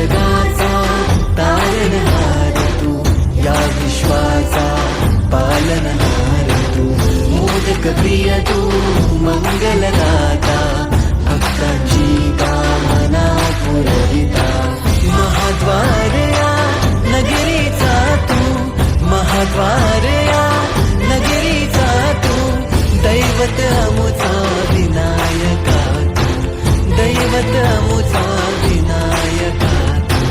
जगाचा तारणहार तू, या विश्वाचा पालनहार तू, मोदक प्रिय तू मंगलदाता, भक्तांची कामना पुरविता, महाद्वार या नगरीचा तू, महाद्वार या नगरीचा तू, दैवत अमुचा विनायका तू, दैवत अमुचा विनायका तू,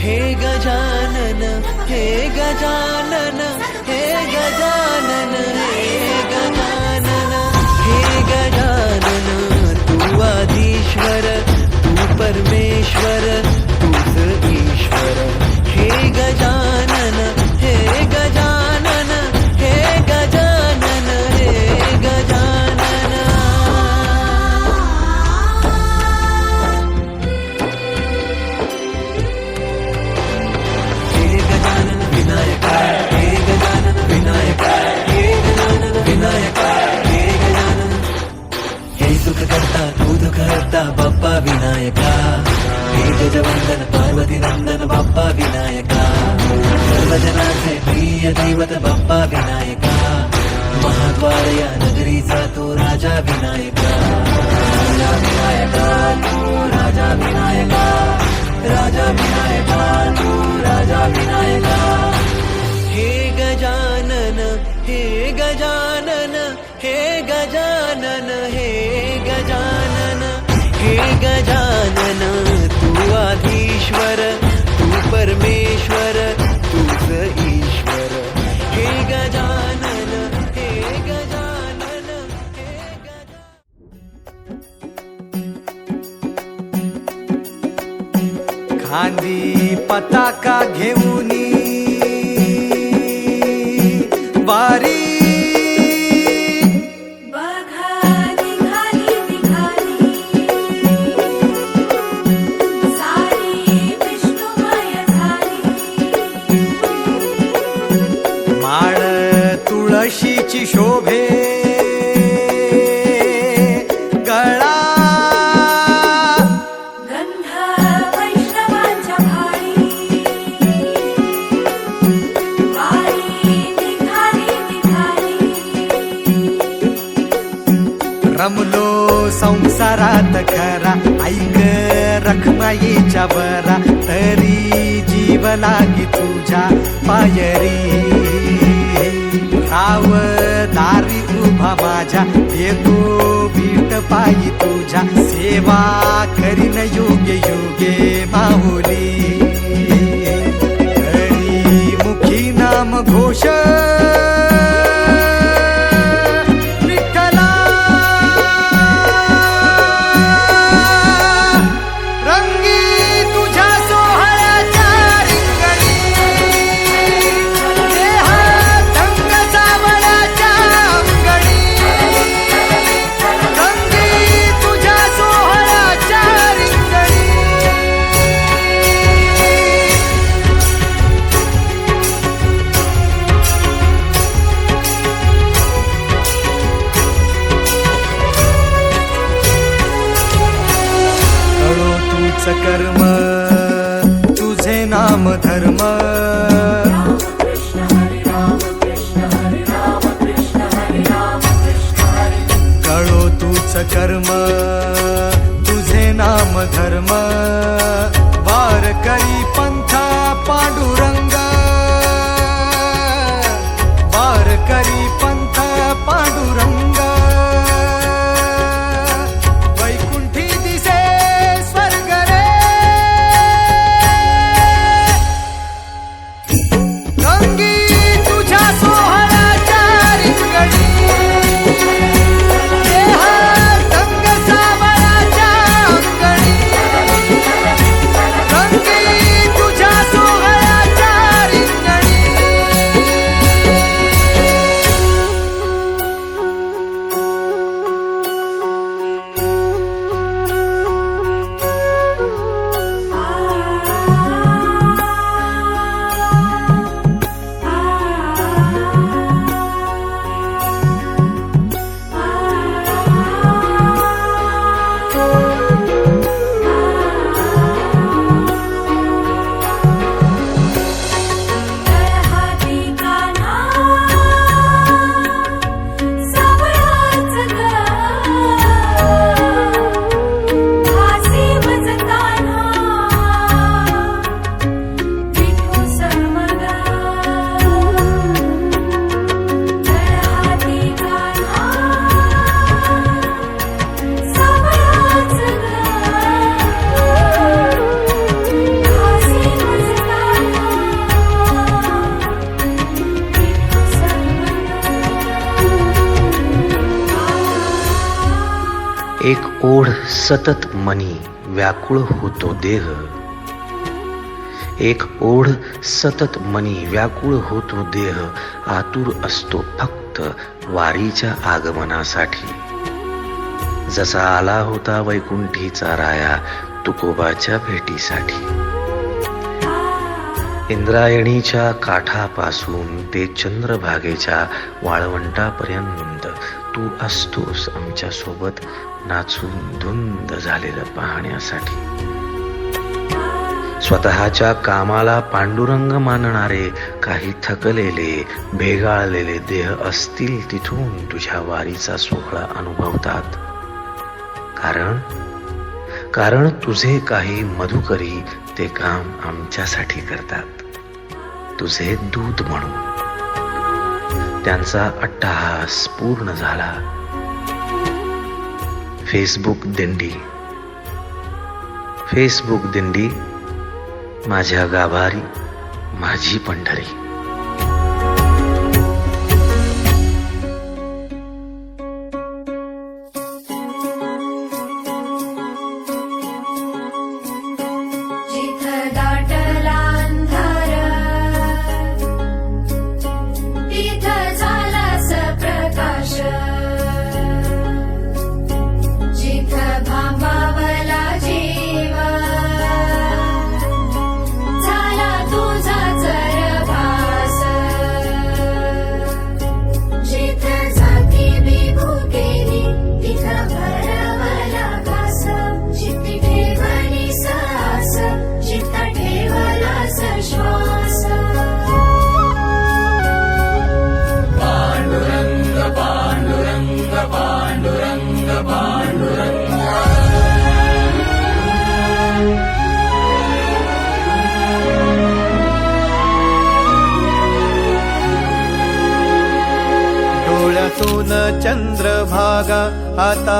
हे गजानन हे गजानन हे गजानन हे गजानन हे गजानन, तू आधीश्वर तू परमेश्वर तूच ईश्वर, हे गजानन हे गजानन हे गजानन हे गजानन. हे गजानन विनायका, हे गजानन विनायका, हे गजानन विनायका, हे गजानन. हे सुख करता तू दुःख हरता बाप्पा विनायका, हे गजवंदन पार्वती नंदन बाप्पा विनायका, सर्वजनाचे प्रिय दैवत बाप्पा विनायका, महाद्वार या नगरीचा तो राजा विनायका, राजा विनायका तू राजा विनायका, राजा विनायका तू राजा विनायका. हे गजानन हे गजानन हे गजानन हे गजानन हे गजानन, तू आधीश्वर तू परमेश्वर तूच ईश्वर, हे गजानन हे गजानन हे गजानन. खांदी पताका घेऊनी वारी, तुळशीची शोभे गळा, गंध वैष्णवांच्या भाळी, वारी निघाली निघाली, रमलो संसारात खरा, ऐक रखमाईच्या बरा, तरी जीव लागी तुझ्या पायरी, राव दारी उभा माझ्या, येतो भीट पायी तुझ्या, सेवा करीन योग्य योगे माहुली, हरी मुखी नाम घोष विठ्ठला, रंगी तुझ्या सोहळ्याच्या रिंगणी, कर्म तुझे नाम धर्म, कळो तूच कर्म तुझे नाम धर्म, वार करी पंथा पांडुरंग, वार करी पंथा पांडुरंग, ओढ सतत मनी व्याकुळ होतो देह, एक ओढ सतत मनी व्याकुळ होतो देह, आतुर असतो फक्त वारीच्या आगमनासाठी. जसा आला होता वैकुंठीचा राया तुकोबाच्या भेटीसाठी. इंद्रायणीच्या काठापासून ते चंद्रभागेच्या वाळवंटापर्यंत तू असतोस आमच्या सोबत नाचून धुंद झालेलं पाहण्यासाठी. स्वतःच्या कामाला पांडुरंग मानणारे काही थकलेले भेगाळलेले देह असतील तिथून तुझ्या वारीचा सोहळा अनुभवतात. कारण तुझे काही मधुकरी ते काम आमच्यासाठी करतात, तुझे दूत म्हणून. त्यांचा अट्टहास पूर्ण झाला. फेसबुक दिंडी माझ्या गाभारी माझी पंढरी. जिथं दाटला अंधार तिथं झालास प्रकाश, जिथं भांबावला जीव झाला तुझा चरभास, जिथं जाती विभूतेने तिथं भरवला घास, जिथे ठेवली सास जिथं ठेवलास श्वास. पांडुरंग पांडुरंग पांडुरंग पांडुरंग. डोळ्यातून चंद्रभागा आता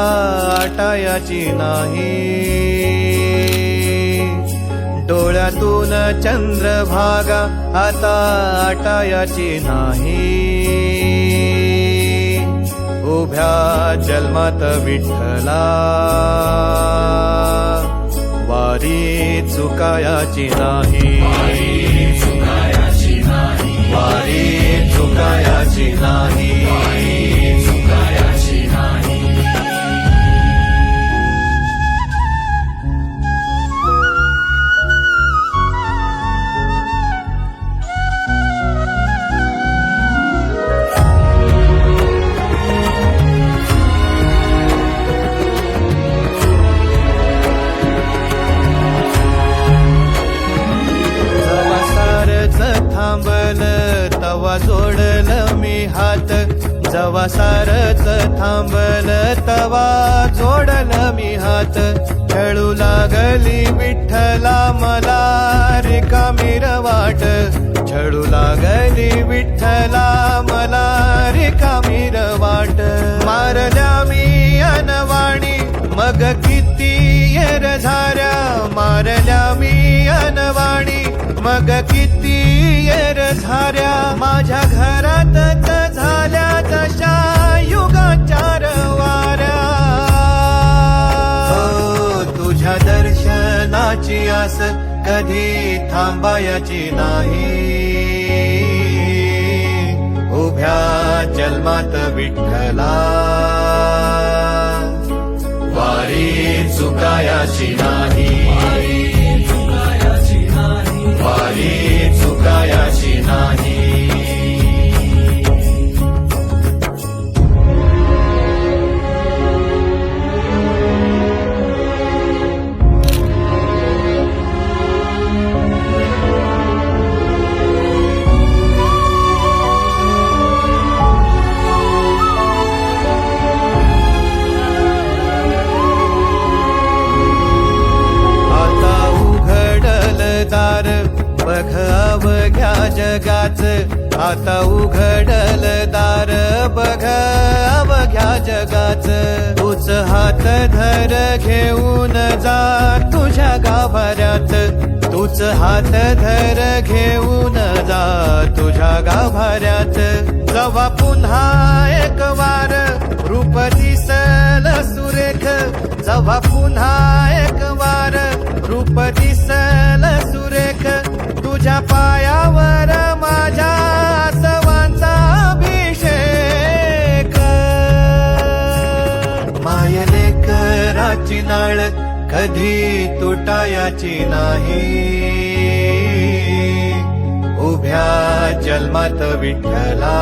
आटायाची नाही. डोळ्यातून चंद्रभागा आता आटायाची नाही. उभ्या जन्मात विठ्ठला वारी चुकायाची नाही. वारी चुकायाची नाही. तवा जोडलं मी हात, जवा सारच थांबलं तवा जोडलं मी हात. खेळू लागली विठ्ठला मला रिकामी वाट, छळू लागली विठ्ठला मला रिकामी वाट. मारल्या मी अनवाणी मग किती येर झाऱ्या, मारल्या मी अनवाणी मग किती येर झाऱ्या. माझ्या घरातच झाल्या तशा युगाचार वाऱ्या. तुझ्या दर्शनाची आस कधी थांबायची नाही. उभ्या जन्मात विठ्ठला वारी चुकायाची नाही. वारी चुकायाची नाही. बघ अवघ्या जगाच, आता उघडल दार बघ अवघ्या जगाच. तूच हात धर घेऊन जा तुझ्या गाभाऱ्यात, तूच हात धर घेऊन जा तुझ्या गाभाऱ्यात. जवा पुन्हा एक वार रूप दिसल सुरेख, जवा पुन्हा एक वार रूप दिसल सुरेख तुझ्या पायावर माझ्या आसवांचा अभिषेक मायले कराची नाळ कधी तुटायाची नाही उभ्या जन्मात विठ्ठला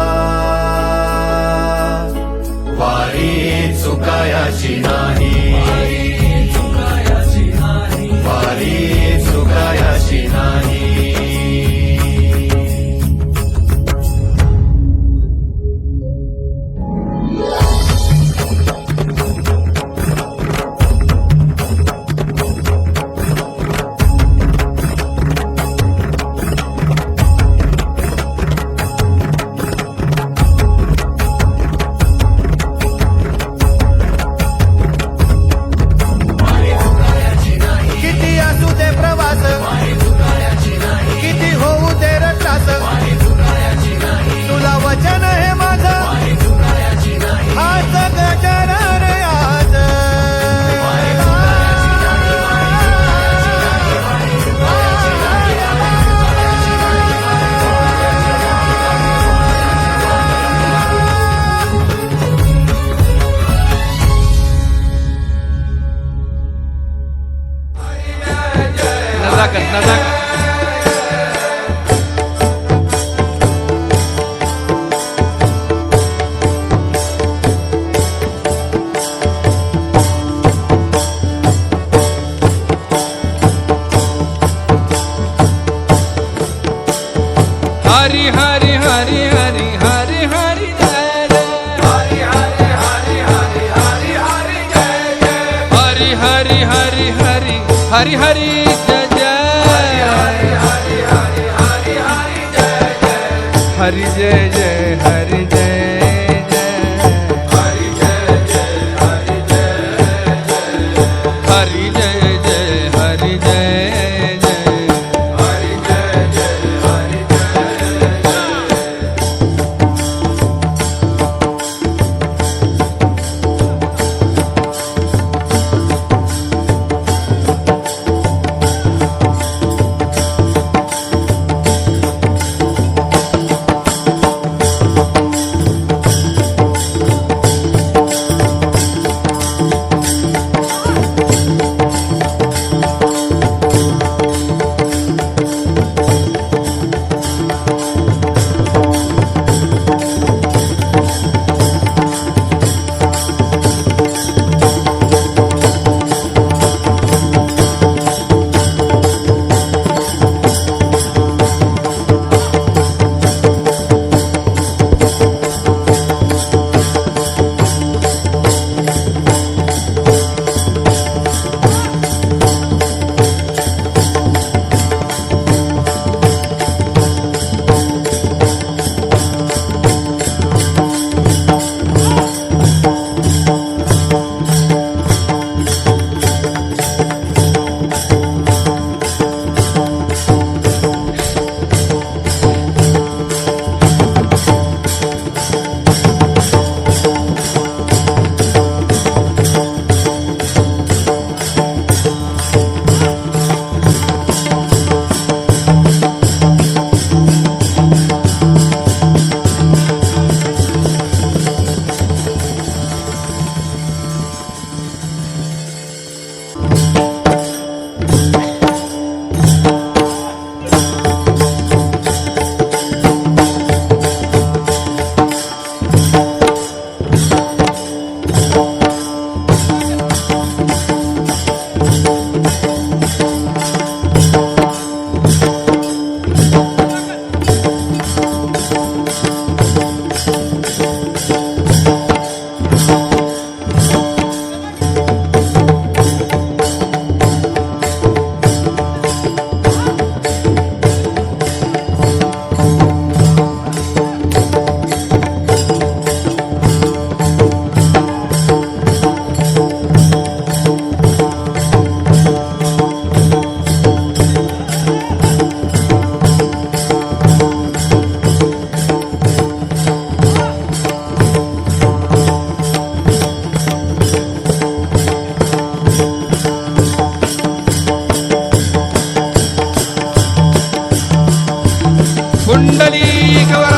वारी चुकायाची नाही वारी चुकायाची नाही किती होऊ दे त्रास तुला वचन हे माझं हाच गजर रे आज नजाकत हरि हरि हरि हरि हरि हरि जय जय हरि हरि हरि हरि हरि हरि जय जय हरि हरि हरि हरि हरि हरि जय जय हरि हरि हरि हरि हरि जय जय हरि जय जय हरि जय जय हरि जय जय हरि जय जय हरि जय जय हरि जय पुंडलिकवरा